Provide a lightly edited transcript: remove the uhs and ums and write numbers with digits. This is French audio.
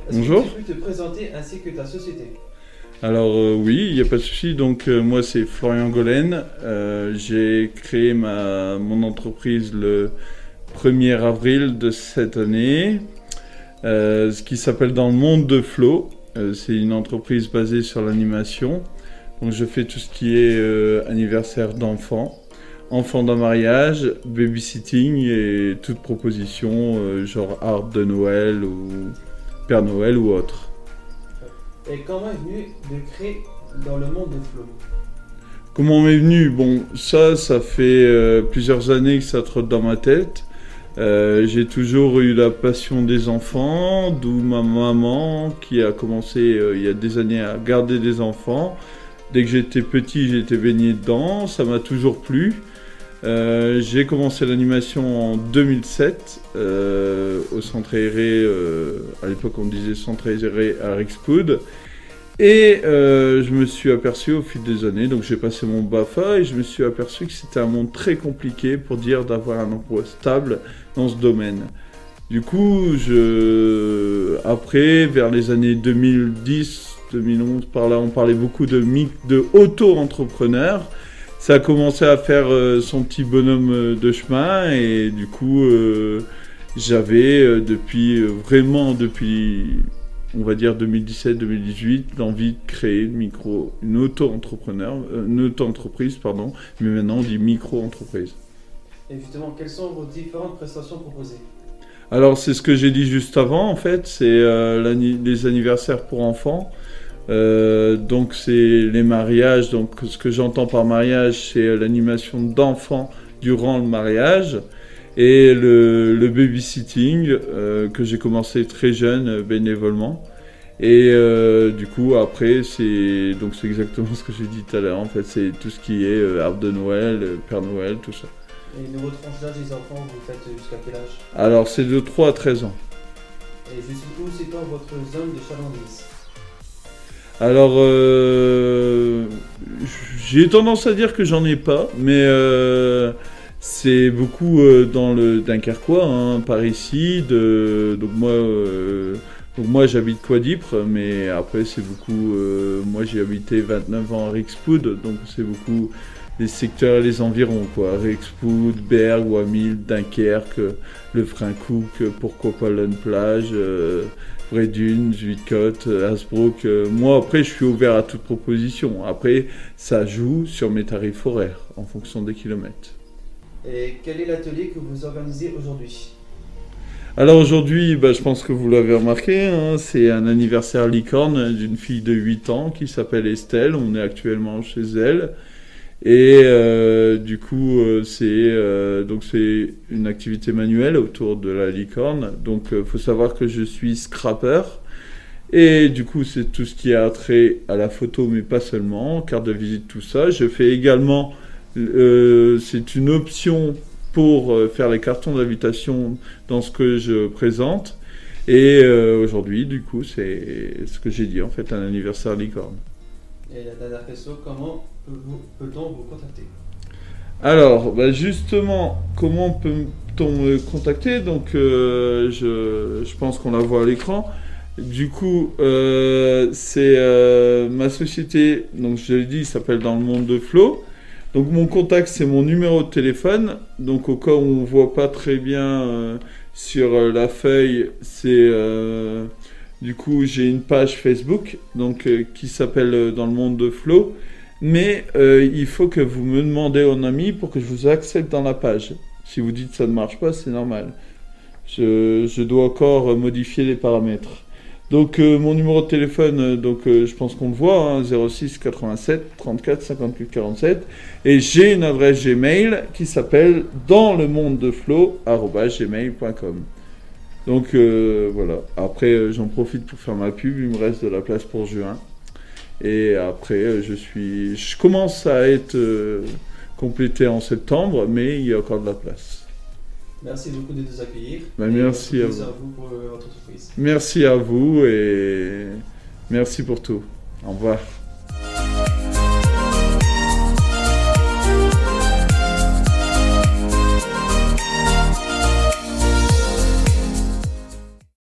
Est-ce que Bonjour. tu peux te présenter ainsi que ta société? Alors oui, il n'y a pas de souci. Donc moi c'est Florian Golen. J'ai créé mon entreprise le 1er avril de cette année, ce qui s'appelle Dans le monde de Flo. C'est une entreprise basée sur l'animation. Donc je fais tout ce qui est anniversaire d'enfants, enfants d'un mariage, babysitting et toute proposition genre art de Noël ou Père Noël ou autre. Et comment est venu de créer dans le monde de Flo? Comment m'est venu? Bon, ça fait plusieurs années que ça trotte dans ma tête. J'ai toujours eu la passion des enfants, d'où ma maman qui a commencé il y a des années à garder des enfants. Dès que j'étais petit, j'ai été baigné dedans, ça m'a toujours plu. J'ai commencé l'animation en 2007 au centre aéré, à l'époque on disait centre aéré à Rixpoud. Et je me suis aperçu au fil des années, donc j'ai passé mon BAFA et je me suis aperçu que c'était un monde très compliqué pour dire d'avoir un emploi stable dans ce domaine. Du coup, après, vers les années 2010, 2011, par là, on parlait beaucoup de auto-entrepreneurs. Ça a commencé à faire son petit bonhomme de chemin et du coup, j'avais depuis on va dire 2017-2018, l'envie de créer une auto-entreprise, pardon, mais maintenant on dit micro-entreprise. Et justement, quelles sont vos différentes prestations proposées? Alors c'est ce que j'ai dit juste avant, en fait, c'est les anniversaires pour enfants. Donc c'est les mariages, donc ce que j'entends par mariage, c'est l'animation d'enfants durant le mariage. Et le babysitting que j'ai commencé très jeune bénévolement. Et du coup après c'est exactement ce que j'ai dit tout à l'heure. En fait c'est tout ce qui est arbre de Noël, Père Noël, tout ça. Et de votre tranche d'âge des enfants, vous faites jusqu'à quel âge? Alors c'est de 3 à 13 ans. Et où s'étend votre zone de chalandise? Alors j'ai tendance à dire que j'en ai pas, mais c'est beaucoup dans le Dunkerquois, hein, par ici. Donc moi j'habite Quadipre, mais après c'est beaucoup. Moi j'ai habité 29 ans à Rixpoud, donc c'est beaucoup les secteurs et les environs, quoi. Rixpoud, Berg, Wamil, Dunkerque, le Frincouc, pourquoi pas Plage, Bredune, Zuidcote, Hasbrook. Moi après je suis ouvert à toute proposition. Après ça joue sur mes tarifs horaires en fonction des kilomètres. Et quel est l'atelier que vous organisez aujourd'hui? Alors aujourd'hui, je pense que vous l'avez remarqué, hein, c'est un anniversaire licorne d'une fille de 8 ans qui s'appelle Estelle. On est actuellement chez elle. Et du coup, c'est une activité manuelle autour de la licorne. Donc faut savoir que je suis scrapper. Et du coup, c'est tout ce qui a trait à la photo, mais pas seulement, carte de visite, tout ça. Je fais également... c'est une option pour faire les cartons d'invitation dans ce que je présente. Et aujourd'hui, du coup, c'est ce que j'ai dit, en fait, un anniversaire licorne. Et la dernière question, comment peut-on vous contacter? Alors, justement, comment peut-on me contacter? Donc, je pense qu'on la voit à l'écran. Du coup, c'est ma société, donc je l'ai dit, s'appelle Dans le monde de Flo. Donc mon contact, c'est mon numéro de téléphone. Donc au cas où on ne voit pas très bien sur la feuille, c'est du coup j'ai une page Facebook donc qui s'appelle Dans le monde de Flo. Mais il faut que vous me demandez en ami pour que je vous accepte dans la page. Si vous dites que ça ne marche pas, c'est normal. Je dois encore modifier les paramètres. Donc mon numéro de téléphone, je pense qu'on le voit, hein, 06 87 34 58 47. Et j'ai une adresse Gmail qui s'appelle danslemondedeflo@gmail.com. Donc voilà. Après j'en profite pour faire ma pub, il me reste de la place pour juin. Et après je commence à être complété en septembre, mais il y a encore de la place. Merci beaucoup de nous accueillir. Merci à vous. Merci à vous pour votre entreprise. Merci à vous et merci pour tout. Au revoir.